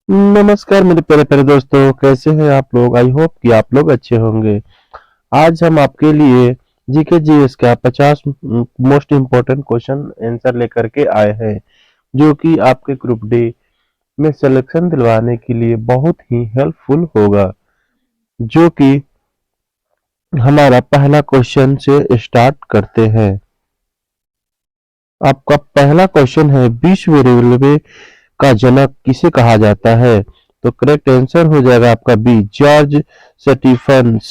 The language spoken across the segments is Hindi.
नमस्कार मेरे प्यारे प्यारे दोस्तों, कैसे हैं आप लोग? आई होप कि आप लोग अच्छे होंगे। आज हम आपके लिए जीके जीएस का 50 मोस्ट इम्पोर्टेंट क्वेश्चन आंसर लेकर के आए हैं, जो कि आपके ग्रुप डी में सिलेक्शन दिलवाने के लिए बहुत ही हेल्पफुल होगा। जो कि हमारा पहला क्वेश्चन से स्टार्ट करते हैं। आपका पहला क्वेश्चन है, विश्व रेलवे का जनक किसे कहा जाता है? तो करेक्ट आंसर हो जाएगा आपका बी, जॉर्ज स्टीफंस।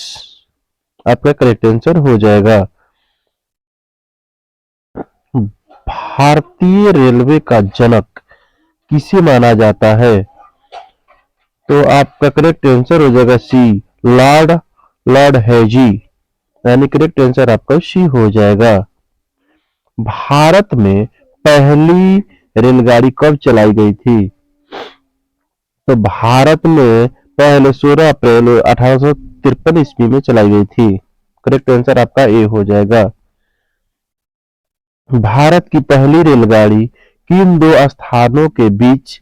आपका करेक्ट आंसर हो जाएगा। भारतीय रेलवे का जनक किसे माना जाता है? तो आपका करेक्ट आंसर हो जाएगा सी, लॉर्ड लॉर्ड हेजी। यानी करेक्ट आंसर आपका सी हो जाएगा। भारत में पहली रेलगाड़ी कब चलाई गई थी? तो भारत में पहले 16 अप्रैल 1853 ईस्वी में चलाई गई थी। करेक्ट आंसर आपका ए हो जाएगा। भारत की पहली रेलगाड़ी किन दो स्थानों के बीच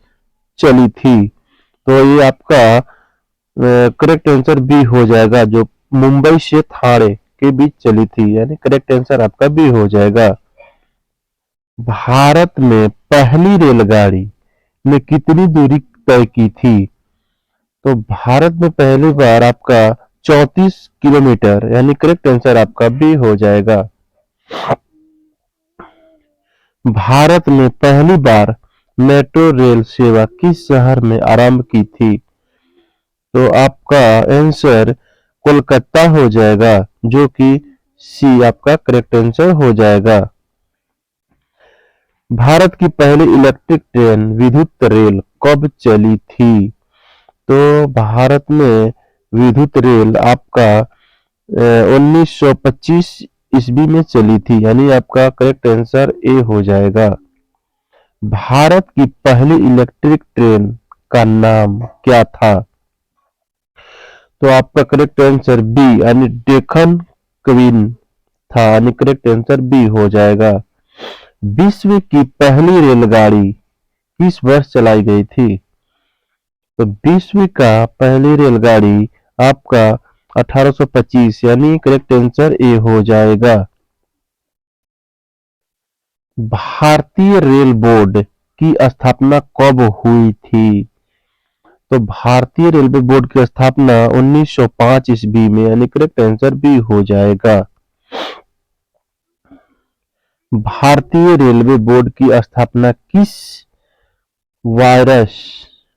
चली थी? तो ये आपका करेक्ट आंसर बी हो जाएगा, जो मुंबई से थाने के बीच चली थी। यानी करेक्ट आंसर आपका बी हो जाएगा। भारत में पहली रेलगाड़ी ने कितनी दूरी तय की थी? तो भारत में पहली बार आपका 34 किलोमीटर, यानी करेक्ट आंसर आपका बी हो जाएगा। भारत में पहली बार मेट्रो रेल सेवा किस शहर में आरंभ की थी? तो आपका आंसर कोलकाता हो जाएगा, जो कि सी आपका करेक्ट आंसर हो जाएगा। भारत की पहली इलेक्ट्रिक ट्रेन विद्युत रेल कब चली थी? तो भारत में विद्युत रेल आपका 1925 ईस्वी में चली थी। यानी आपका करेक्ट आंसर ए हो जाएगा। भारत की पहली इलेक्ट्रिक ट्रेन का नाम क्या था? तो आपका करेक्ट आंसर बी, यानी डेक्कन क्वीन था। यानी करेक्ट आंसर बी हो जाएगा। विश्व की पहली रेलगाड़ी किस वर्ष चलाई गई थी? तो विश्व का पहली रेलगाड़ी आपका 1825, यानी करेक्ट आंसर ए हो जाएगा। भारतीय रेल बोर्ड की स्थापना कब हुई थी? तो भारतीय रेलवे बोर्ड की स्थापना 1905 ईस्वी में, यानी करेक्ट आंसर बी हो जाएगा। भारतीय रेलवे बोर्ड की स्थापना किस वायरस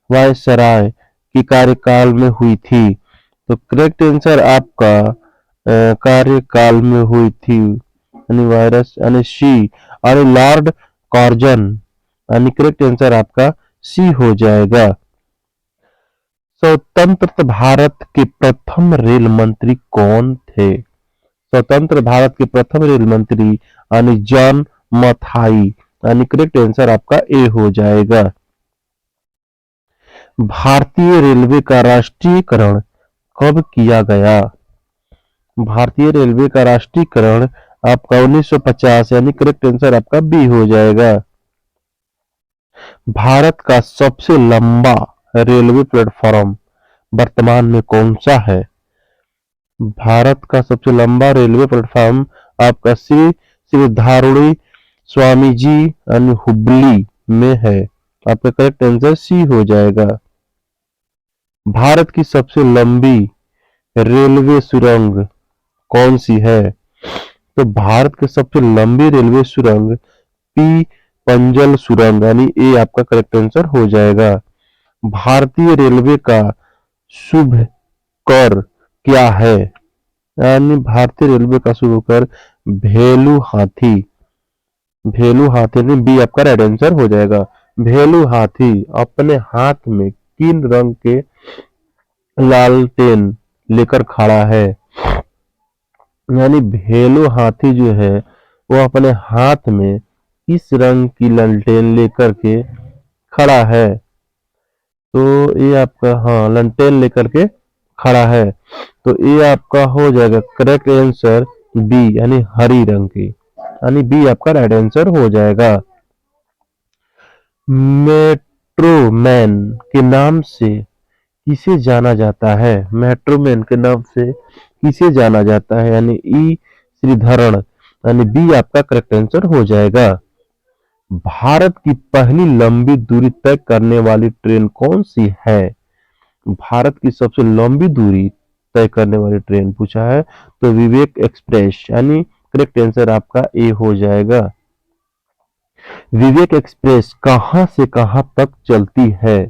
वायसराय के कार्यकाल में हुई थी? तो करेक्ट आंसर आपका कार्यकाल में हुई थी, यानी वायरस, यानी सी, यानी लॉर्ड कार्जन। यानी करेक्ट आंसर आपका सी हो जाएगा। स्वतंत्र भारत के प्रथम रेल मंत्री कौन थे? स्वतंत्र भारत के प्रथम रेल मंत्री यानी जॉन मथाई। यानी करेक्ट आंसर आपका ए हो जाएगा। भारतीय रेलवे का राष्ट्रीयकरण कब किया गया? भारतीय रेलवे का राष्ट्रीयकरण आपका 1950, यानी करेक्ट आंसर आपका बी हो जाएगा। भारत का सबसे लंबा रेलवे प्लेटफॉर्म वर्तमान में कौन सा है? भारत का सबसे लंबा रेलवे प्लेटफॉर्म आपका श्री श्री धारुणी स्वामी जी यानी हुबली में है। आपका करेक्ट आंसर सी हो जाएगा। भारत की सबसे लंबी रेलवे सुरंग कौन सी है? तो भारत की सबसे लंबी रेलवे सुरंग पी पंजल सुरंग, यानी ए आपका करेक्ट आंसर हो जाएगा। भारतीय रेलवे का शुभ कर क्या है? यानी भारतीय रेलवे का शुभ कर भेलू हाथी। भेलू हाथी, यानी बी आपका राइट आंसर हो जाएगा। भेलू हाथी अपने हाथ में किन रंग के लालटेन लेकर खड़ा है? यानी भेलू हाथी जो है वो अपने हाथ में किस रंग की लालटेन लेकर के खड़ा है? तो ये आपका, हाँ, लालटेन लेकर के खड़ा है। तो ये आपका हो जाएगा करेक्ट आंसर बी, यानी हरी रंग की। यानी बी आपका राइट आंसर हो जाएगा। मैन के नाम से किसे जाना जाता है? मेट्रो मैन के नाम से किसे जाना जाता है? यानी ई श्रीधरण, यानी बी आपका करेक्ट आंसर हो जाएगा। भारत की पहली लंबी दूरी तय करने वाली ट्रेन कौन सी है? भारत की सबसे लंबी दूरी तय करने वाली ट्रेन पूछा है तो विवेक एक्सप्रेस, यानी करेक्ट आंसर आपका ए हो जाएगा। विवेक एक्सप्रेस कहां से कहां तक चलती है?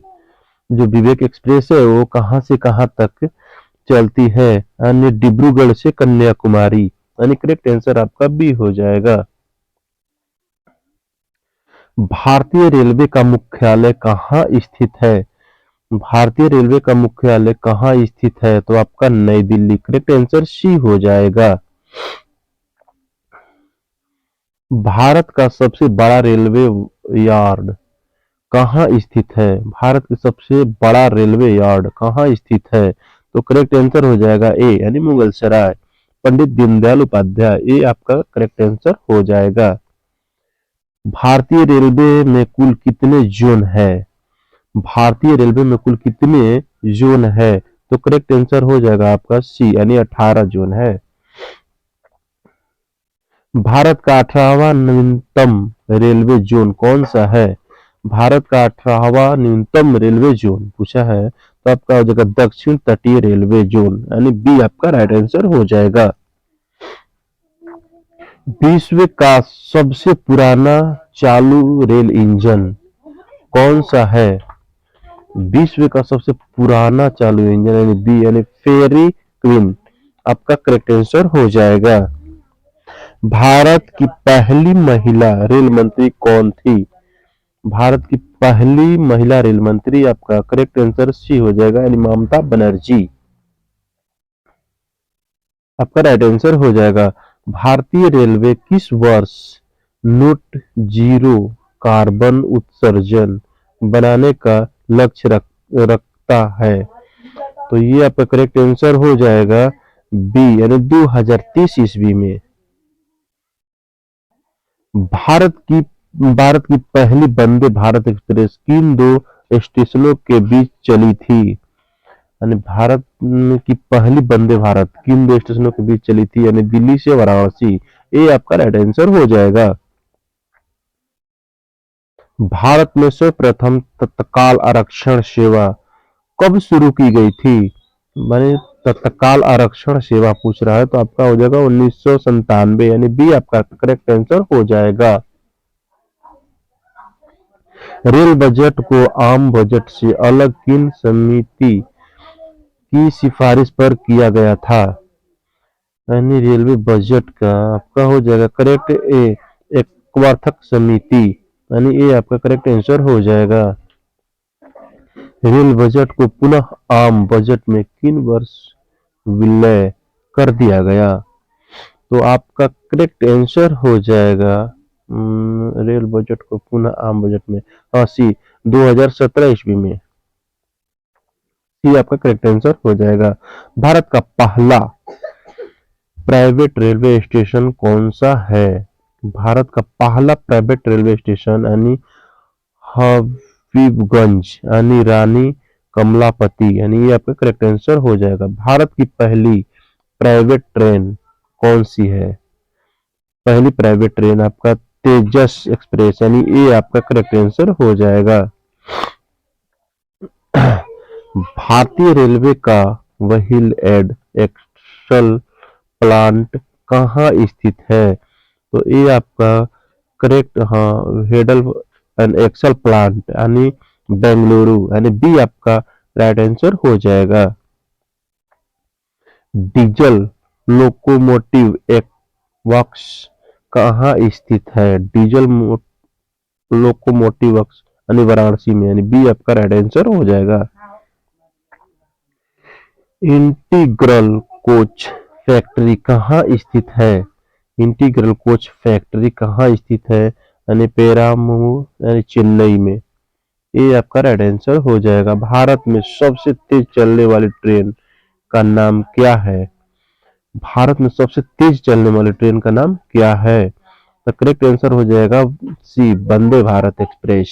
जो विवेक एक्सप्रेस है वो कहां से कहां तक चलती है? यानी डिब्रूगढ़ से कन्याकुमारी, यानी करेक्ट आंसर आपका बी हो जाएगा। भारतीय रेलवे का मुख्यालय कहाँ स्थित है? भारतीय रेलवे का मुख्यालय कहाँ स्थित है? तो आपका नई दिल्ली, करेक्ट आंसर सी हो जाएगा। भारत का सबसे बड़ा रेलवे यार्ड कहाँ स्थित है? भारत की सबसे बड़ा रेलवे यार्ड कहाँ स्थित है? तो करेक्ट आंसर हो जाएगा ए, यानी मुगल सराय, पंडित दीनदयाल उपाध्याय, ये आपका करेक्ट आंसर हो जाएगा। भारतीय रेलवे में कुल कितने जोन है? भारतीय रेलवे में कुल कितने जोन है? तो करेक्ट आंसर हो जाएगा आपका सी, यानी 18 जोन है। भारत का 18वां न्यूनतम रेलवे जोन कौन सा है? भारत का 18वां न्यूनतम रेलवे जोन पूछा है तो आपका हो जाएगा दक्षिण तटीय रेलवे जोन, यानी बी आपका राइट आंसर हो जाएगा। विश्व का सबसे पुराना चालू रेल इंजन कौन सा है? विश्व का सबसे पुराना चालू इंजन, यानी बी, यानी फेरी क्वीन, आपका करेक्ट आंसर हो जाएगा। भारत की पहली महिला रेल मंत्री कौन थी? भारत की पहली महिला रेल मंत्री, आपका करेक्ट आंसर सी हो जाएगा, यानी ममता बनर्जी, आपका राइट आंसर हो जाएगा। भारतीय रेलवे किस वर्ष नोट जीरो कार्बन उत्सर्जन बनाने का लक्ष्य रखता है? तो ये आपका करेक्ट आंसर हो जाएगा बी, यानी 2030 ईस्वी में। भारत की भारत की पहली वंदे भारत एक्सप्रेस किन दो स्टेशनों के बीच चली थी? यानी भारत की पहली वंदे भारत किन दो स्टेशनों के बीच चली थी? यानी दिल्ली से वाराणसी, ये आपका राइट आंसर हो जाएगा। भारत में सर्वप्रथम तत्काल आरक्षण सेवा कब शुरू की गई थी? मैंने तत्काल आरक्षण सेवा पूछ रहा है तो आपका हो जाएगा 1997, यानी बी आपका करेक्ट आंसर हो जाएगा। रेल बजट को आम बजट से अलग किन समिति की सिफारिश पर किया गया था? यानी रेलवे बजट का आपका हो जाएगा करेक्ट ए, एक वार्थक समिति, यानी ये आपका करेक्ट आंसर हो जाएगा। रेल बजट को पुनः आम बजट में किन वर्ष विलय कर दिया गया? तो आपका करेक्ट आंसर हो जाएगा रेल बजट को पुनः आम बजट में, हाँ सी, 2017 ईस्वी में, सी आपका करेक्ट आंसर हो जाएगा। भारत का पहला प्राइवेट रेलवे स्टेशन कौन सा है? भारत का पहला प्राइवेट रेलवे स्टेशन, यानी हबीबगंज, यानी रानी कमलापति, यानी ये आपका करेक्ट आंसर हो जाएगा। भारत की पहली प्राइवेट ट्रेन कौन सी है? पहली प्राइवेट ट्रेन आपका तेजस एक्सप्रेस, यानी ये आपका करेक्ट आंसर हो जाएगा। भारतीय रेलवे का व्हील एंड एक्सल प्लांट कहाँ स्थित है? तो ये आपका करेक्ट, हाँ, हेडल एंड एक्सल प्लांट, यानी बेंगलुरु, यानी बी आपका राइट आंसर हो जाएगा। डीजल लोकोमोटिव एक वर्क्स कहाँ स्थित है? डीजल लोकोमोटिव वर्क्स, यानी वाराणसी में, यानी बी आपका राइट आंसर हो जाएगा। इंटीग्रल कोच फैक्ट्री कहाँ स्थित है? इंटीग्रल कोच फैक्ट्री कहाँ स्थित है? यानी पेराम्बलूर, यानी चेन्नई में, ये आपका राइट आंसर हो जाएगा। भारत में सबसे तेज चलने वाली ट्रेन का नाम क्या है? भारत में सबसे तेज चलने वाली ट्रेन का नाम क्या है? तो करेक्ट आंसर हो जाएगा सी, वंदे भारत एक्सप्रेस।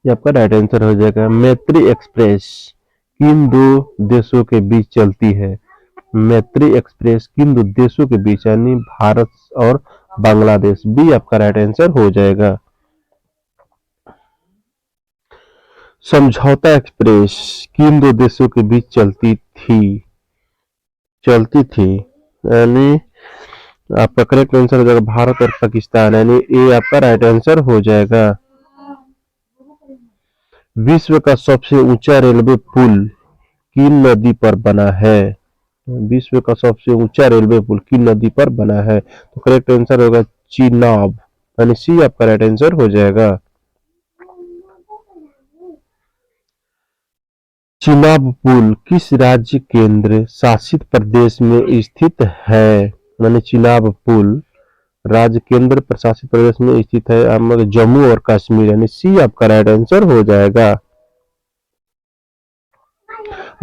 ये आपका राइट आंसर हो जाएगा। मैत्री एक्सप्रेस किन दो देशों के बीच चलती है? मैत्री एक्सप्रेस किन दो देशों के बीच यानी भारत और बांग्लादेश, बी आपका राइट आंसर हो जाएगा। समझौता एक्सप्रेस किन दो देशों के बीच चलती थी यानी आपका करेक्ट आंसर हो जाएगा भारत और पाकिस्तान, यानी ए आपका राइट आंसर हो जाएगा। विश्व का सबसे ऊंचा रेलवे पुल किन नदी पर बना है? विश्व का सबसे ऊंचा रेलवे पुल किन नदी पर बना है? तो करेक्ट आंसर होगा चिनाब, यानी सी आपका राइट आंसर हो जाएगा। चिनाब पुल किस राज्य केंद्र शासित प्रदेश में स्थित है? यानी चिनाब पुल राज्य केंद्र प्रशासित प्रदेश में स्थित है जम्मू और कश्मीर, यानी सी आपका राइट आंसर हो जाएगा।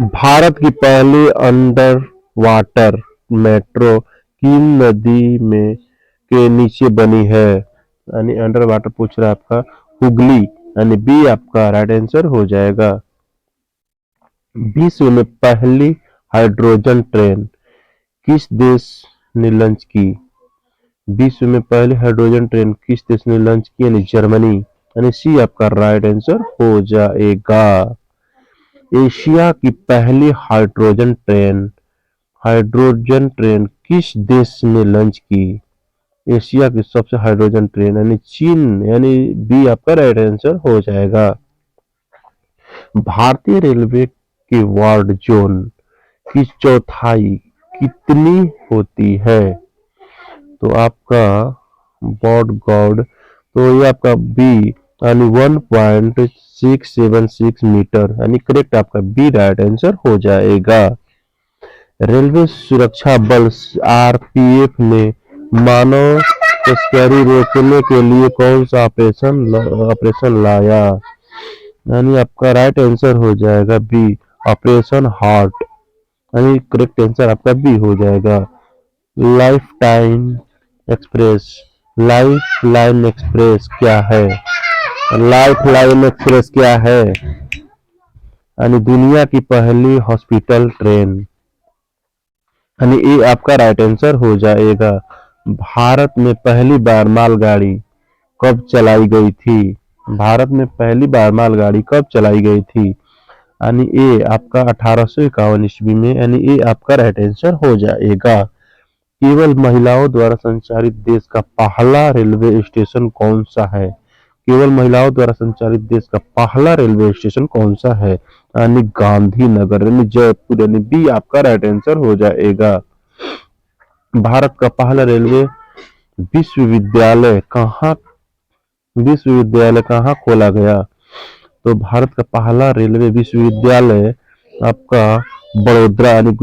भारत की पहली अंडर वाटर मेट्रो किन नदी में के नीचे बनी है? यानी अंडर वाटर पूछ रहा है आपका हुगली, यानी बी आपका राइट आंसर हो जाएगा। विश्व में पहली हाइड्रोजन ट्रेन किस देश ने लॉन्च की? विश्व में पहली हाइड्रोजन ट्रेन किस देश ने लॉन्च की? यानी जर्मनी, यानी सी आपका राइट आंसर हो जाएगा। एशिया की पहली हाइड्रोजन ट्रेन किस देश ने लॉन्च की? एशिया की सबसे हाइड्रोजन ट्रेन यानी चीन, यानी बी आपका राइट आंसर हो जाएगा। भारतीय रेलवे के वार्ड जोन की चौथाई कितनी होती है? तो आपका बॉड गॉड तो ये आपका बी यानी 1.676 मीटर, यानी करेक्ट आपका बी राइट आंसर हो जाएगा। रेलवे सुरक्षा बल आरपीएफ ने मानव तस्करी रोकने के लिए कौन सा ऑपरेशन लाया? यानी आपका राइट आंसर हो जाएगा बी ऑपरेशन हार्ट, यानी करेक्ट आंसर आपका बी हो जाएगा। लाइफ लाइन एक्सप्रेस क्या है? लाइफ लाइन एक्सप्रेस क्या है? यानी दुनिया की पहली हॉस्पिटल ट्रेन, यानी ये आपका राइट आंसर हो जाएगा। भारत में पहली बार मालगाड़ी कब चलाई गई थी? भारत में पहली बार मालगाड़ी कब चलाई गई थी? यानी ये आपका 1851 ईस्वी में, यानी ये आपका राइट आंसर हो जाएगा। केवल महिलाओं द्वारा संचालित देश का पहला रेलवे स्टेशन कौन सा है? केवल महिलाओं द्वारा संचालित देश का पहला रेलवे स्टेशन कौन सा है? यानी गांधीनगर, यानी जयपुर, यानी बी आपका राइट आंसर हो जाएगा। भारत का पहला रेलवे विश्वविद्यालय कहाँ खोला गया? तो भारत का पहला रेलवे विश्वविद्यालय आपका बड़ोदरा यानी